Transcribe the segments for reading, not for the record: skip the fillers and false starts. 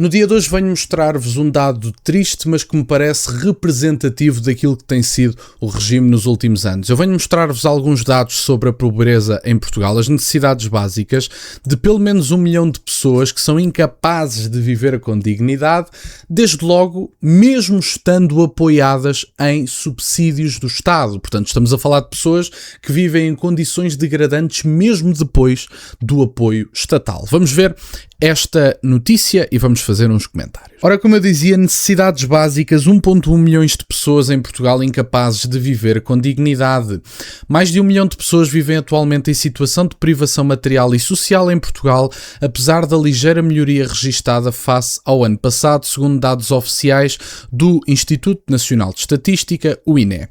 No dia de hoje venho mostrar-vos um dado triste, mas que me parece representativo daquilo que tem sido o regime nos últimos anos. Eu venho mostrar-vos alguns dados sobre a pobreza em Portugal, as necessidades básicas de pelo menos 1 milhão de pessoas que são incapazes de viver com dignidade, desde logo, mesmo estando apoiadas em subsídios do Estado. Portanto, estamos a falar de pessoas que vivem em condições degradantes mesmo depois do apoio estatal. Vamos ver esta notícia e vamos fazer uns comentários. Ora, como eu dizia, necessidades básicas, 1,1 milhões de pessoas em Portugal incapazes de viver com dignidade. Mais de 1 milhão de pessoas vivem atualmente em situação de privação material e social em Portugal, apesar da ligeira melhoria registada face ao ano passado, segundo dados oficiais do Instituto Nacional de Estatística, o INE.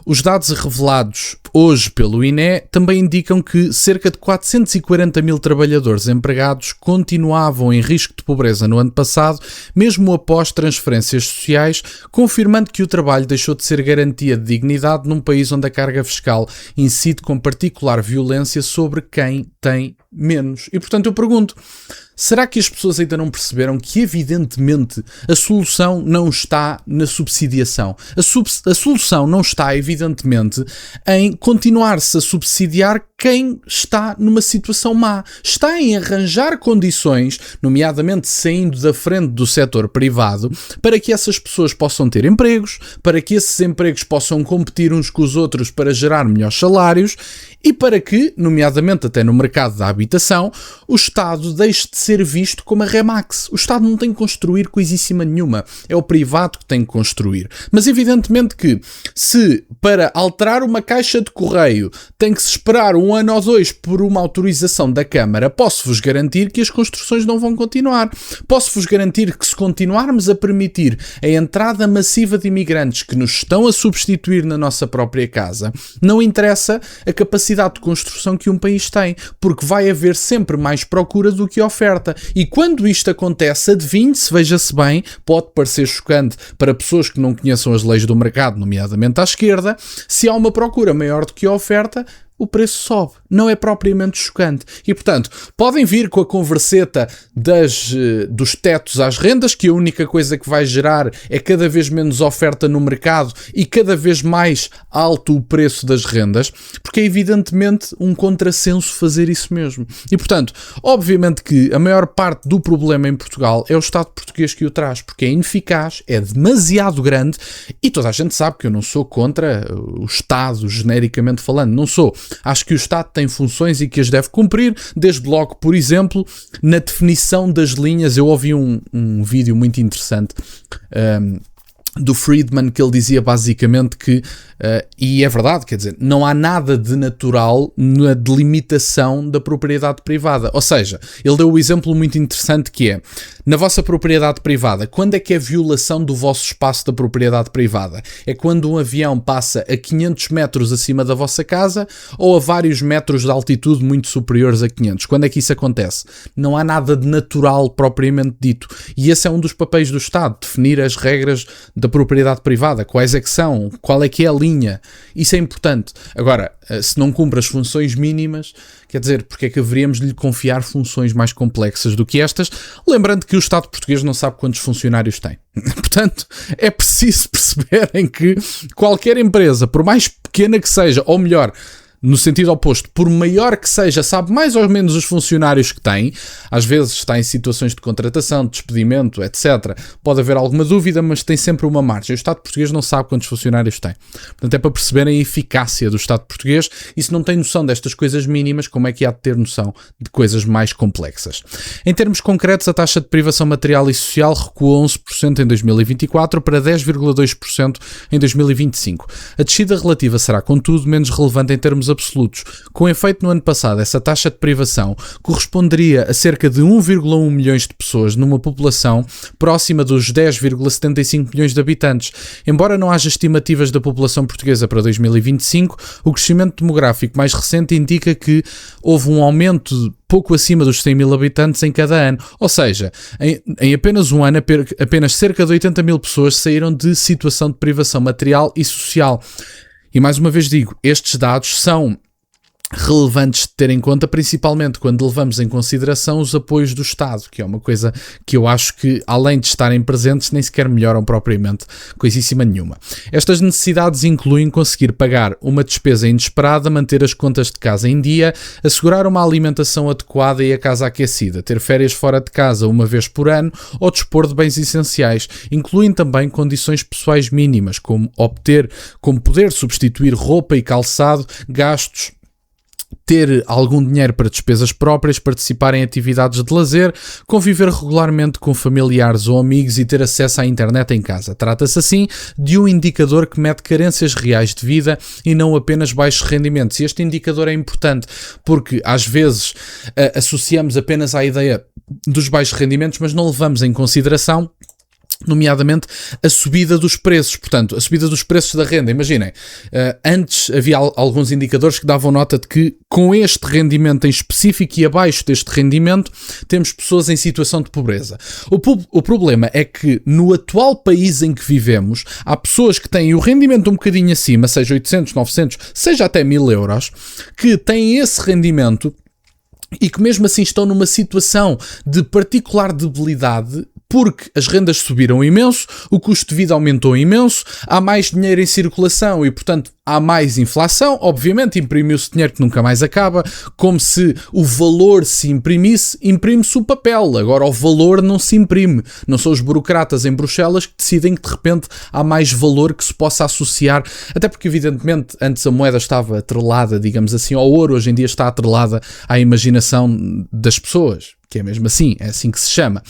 Os dados revelados hoje pelo INE também indicam que cerca de 440 mil trabalhadores empregados continuavam em risco de pobreza no ano passado, mesmo após transferências sociais, confirmando que o trabalho deixou de ser garantia de dignidade num país onde a carga fiscal incide com particular violência sobre quem tem menos. E, portanto, eu pergunto, será que as pessoas ainda não perceberam que, evidentemente, a solução não está na subsidiação? A solução não está, evidentemente, em continuar-se a subsidiar quem está numa situação má. Está em arranjar condições, nomeadamente saindo da frente do setor privado, para que essas pessoas possam ter empregos, para que esses empregos possam competir uns com os outros para gerar melhores salários e para que, nomeadamente até no mercado da habitação, o Estado deixe de ser visto como a Remax. O Estado não tem que construir coisíssima nenhuma. É o privado que tem que construir. Mas evidentemente que, se para alterar uma caixa de correio tem que se esperar 1 ano ou 2 por uma autorização da Câmara, posso-vos garantir que as construções não vão continuar. Posso-vos garantir que, se continuarmos a permitir a entrada massiva de imigrantes que nos estão a substituir na nossa própria casa, não interessa a capacidade de construção que um país tem, porque vai haver sempre mais procura do que oferta. E quando isto acontece, adivinhe-se, veja-se bem, pode parecer chocante para pessoas que não conheçam as leis do mercado, nomeadamente à esquerda, se há uma procura maior do que a oferta, o preço sobe. Não é propriamente chocante. E, portanto, podem vir com a converseta dos tetos às rendas, que a única coisa que vai gerar é cada vez menos oferta no mercado e cada vez mais alto o preço das rendas, porque é evidentemente um contrassenso fazer isso mesmo. E, portanto, obviamente que a maior parte do problema em Portugal é o Estado português que o traz, porque é ineficaz, é demasiado grande e toda a gente sabe que eu não sou contra o Estado, genericamente falando, não sou. Acho que o Estado tem funções e que as deve cumprir, desde logo, por exemplo, na definição das linhas. Eu ouvi um vídeo muito interessante do Friedman, que ele dizia basicamente que, e é verdade, quer dizer, não há nada de natural na delimitação da propriedade privada. Ou seja, ele deu um exemplo muito interessante que é, na vossa propriedade privada, quando é que é violação do vosso espaço da propriedade privada? É quando um avião passa a 500 metros acima da vossa casa ou a vários metros de altitude muito superiores a 500? Quando é que isso acontece? Não há nada de natural propriamente dito. E esse é um dos papéis do Estado, definir as regras da propriedade privada, quais é que são, qual é que é a linha. Isso é importante. Agora, se não cumpre as funções mínimas, quer dizer, porque é que haveríamos de lhe confiar funções mais complexas do que estas? Lembrando que o Estado português não sabe quantos funcionários tem. Portanto, é preciso perceberem que qualquer empresa, por mais pequena que seja, ou melhor, no sentido oposto, por maior que seja, sabe mais ou menos os funcionários que tem, às vezes está em situações de contratação, de despedimento, etc. Pode haver alguma dúvida, mas tem sempre uma margem. O Estado português não sabe quantos funcionários tem. Portanto, é para perceberem a eficácia do Estado português, e se não tem noção destas coisas mínimas, como é que há de ter noção de coisas mais complexas? Em termos concretos, a taxa de privação material e social recuou 11% em 2024 para 10,2% em 2025. A descida relativa será, contudo, menos relevante em termos absolutos. Com efeito, no ano passado, essa taxa de privação corresponderia a cerca de 1,1 milhões de pessoas numa população próxima dos 10,75 milhões de habitantes. Embora não haja estimativas da população portuguesa para 2025, o crescimento demográfico mais recente indica que houve um aumento pouco acima dos 100 mil habitantes em cada ano. Ou seja, em apenas um ano, apenas cerca de 80 mil pessoas saíram de situação de privação material e social. E mais uma vez digo, estes dados são relevantes de ter em conta, principalmente quando levamos em consideração os apoios do Estado, que é uma coisa que eu acho que, além de estarem presentes, nem sequer melhoram propriamente coisíssima nenhuma. Estas necessidades incluem conseguir pagar uma despesa inesperada, manter as contas de casa em dia, assegurar uma alimentação adequada e a casa aquecida, ter férias fora de casa uma vez por ano ou dispor de bens essenciais. Incluem também condições pessoais mínimas, como poder substituir roupa e calçado, gastos, ter algum dinheiro para despesas próprias, participar em atividades de lazer, conviver regularmente com familiares ou amigos e ter acesso à internet em casa. Trata-se assim de um indicador que mede carências reais de vida e não apenas baixos rendimentos. E este indicador é importante porque às vezes associamos apenas à ideia dos baixos rendimentos, mas não levamos em consideração nomeadamente a subida dos preços, portanto, a subida dos preços da renda. Imaginem, antes havia alguns indicadores que davam nota de que com este rendimento em específico e abaixo deste rendimento temos pessoas em situação de pobreza. O problema é que no atual país em que vivemos há pessoas que têm o rendimento um bocadinho acima, seja 800, 900, seja até 1000 euros, que têm esse rendimento e que mesmo assim estão numa situação de particular debilidade porque as rendas subiram imenso, o custo de vida aumentou imenso, há mais dinheiro em circulação e, portanto, há mais inflação. Obviamente, imprimiu-se dinheiro que nunca mais acaba, como se o valor se imprimisse, imprime-se o papel. Agora, o valor não se imprime. Não são os burocratas em Bruxelas que decidem que, de repente, há mais valor que se possa associar. Até porque, evidentemente, antes a moeda estava atrelada, digamos assim, ao ouro. Hoje em dia está atrelada à imaginação das pessoas. Que é mesmo assim, é assim que se chama.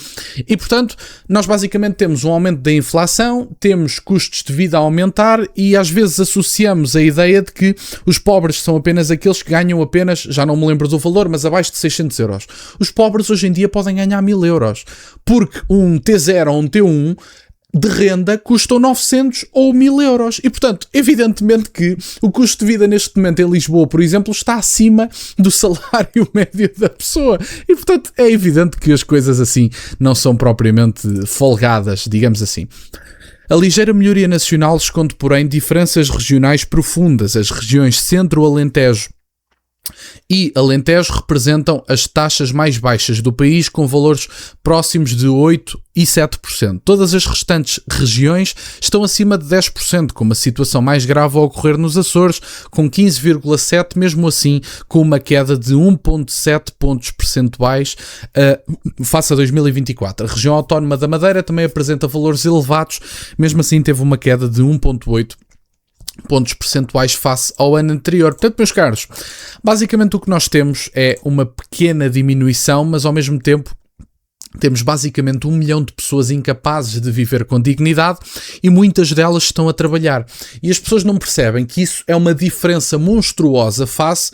E, portanto, nós basicamente temos um aumento da inflação, temos custos de vida a aumentar e às vezes associamos a ideia de que os pobres são apenas aqueles que ganham apenas, já não me lembro do valor, mas abaixo de 600 euros. Os pobres hoje em dia podem ganhar 1000 euros, porque um T0 ou um T1 de renda custam 900 ou 1000 euros. E, portanto, evidentemente que o custo de vida neste momento em Lisboa, por exemplo, está acima do salário médio da pessoa. E, portanto, é evidente que as coisas assim não são propriamente folgadas, digamos assim. A ligeira melhoria nacional esconde, porém, diferenças regionais profundas. As regiões Centro-Alentejo e Alentejo representam as taxas mais baixas do país, com valores próximos de 8% e 7%. Todas as restantes regiões estão acima de 10%, com uma situação mais grave a ocorrer nos Açores, com 15,7%, mesmo assim com uma queda de 1,7 pontos percentuais face a 2024. A região autónoma da Madeira também apresenta valores elevados, mesmo assim teve uma queda de 1,8 pontos percentuais face ao ano anterior. Portanto, meus caros, basicamente o que nós temos é uma pequena diminuição, mas ao mesmo tempo temos basicamente 1 milhão de pessoas incapazes de viver com dignidade e muitas delas estão a trabalhar. E as pessoas não percebem que isso é uma diferença monstruosa face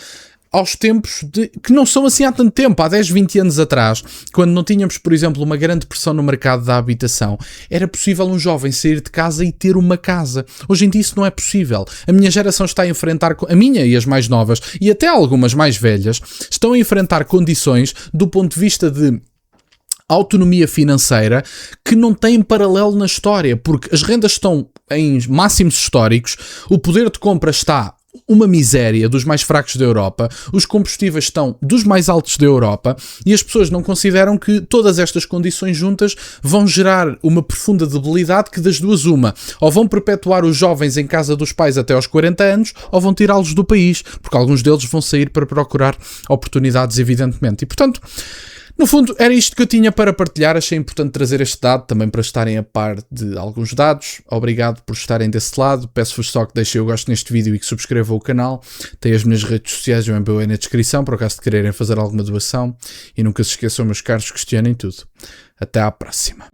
aos tempos que não são assim há tanto tempo, há 10, 20 anos atrás, quando não tínhamos, por exemplo, uma grande pressão no mercado da habitação, era possível um jovem sair de casa e ter uma casa. Hoje em dia isso não é possível. A minha geração está a enfrentar, a minha e as mais novas, e até algumas mais velhas, estão a enfrentar condições do ponto de vista de autonomia financeira que não têm paralelo na história, porque as rendas estão em máximos históricos, o poder de compra está uma miséria dos mais fracos da Europa, os combustíveis estão dos mais altos da Europa e as pessoas não consideram que todas estas condições juntas vão gerar uma profunda debilidade que das duas uma, ou vão perpetuar os jovens em casa dos pais até aos 40 anos ou vão tirá-los do país, porque alguns deles vão sair para procurar oportunidades, evidentemente. E, portanto, no fundo, era isto que eu tinha para partilhar. Achei importante trazer este dado também para estarem a par de alguns dados. Obrigado por estarem desse lado. Peço-vos só que deixem o gosto neste vídeo e que subscrevam o canal. Tem as minhas redes sociais e o MBA na descrição, por acaso de quererem fazer alguma doação. E nunca se esqueçam, meus caros, questionem tudo. Até à próxima.